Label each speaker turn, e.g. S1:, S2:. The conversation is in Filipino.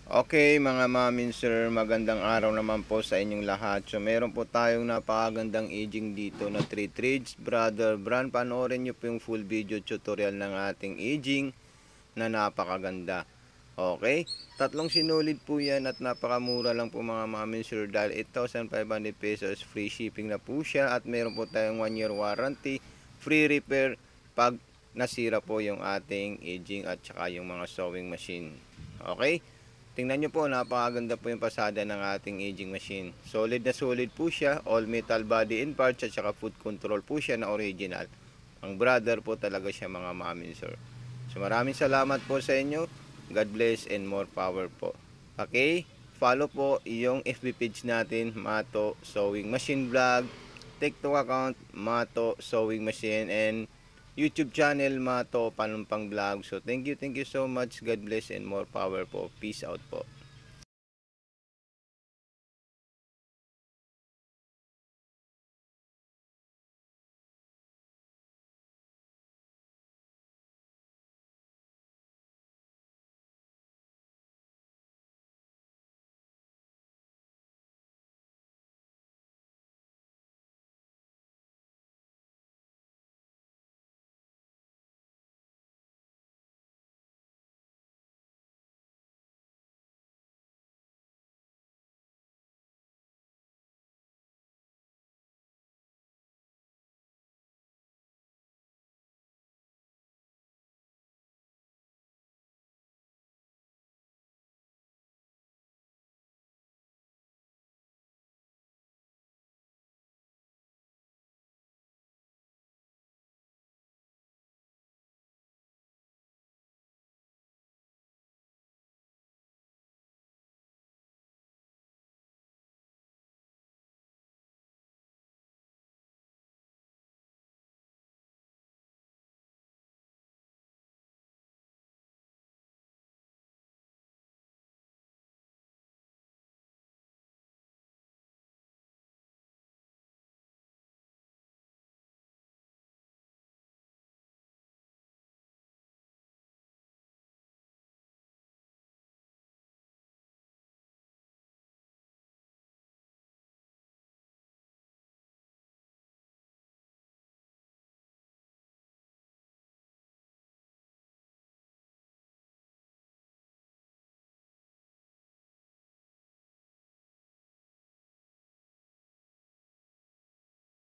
S1: Okay, mga mamin sir, magandang araw naman po sa inyong lahat. So meron po tayong napakagandang aging dito na 3 trades brother brand. Panoorin nyo po yung full video tutorial ng ating aging na napakaganda. Okay, tatlong sinulid po yan at napakamura lang po mga mamin sir dahil 8,500 pesos, free shipping na po siya at meron po tayong 1 year warranty, free repair pag nasira po yung ating aging at saka yung mga sewing machine. Okay, tingnan nyo po, napakaganda po yung pasada ng ating aging machine. Solid na solid po siya, all metal body in parts at saka foot control po siya na original. Ang brother po talaga siya mga mamin sir. So maraming salamat po sa inyo. God bless and more power po. Okay, follow po yung FB page natin, Mato Sewing Machine Vlog, TikTok account, Mato Sewing Machine, and YouTube channel, Mato Panumpang Vlog. So thank you so much. God bless and more power po. Peace out po.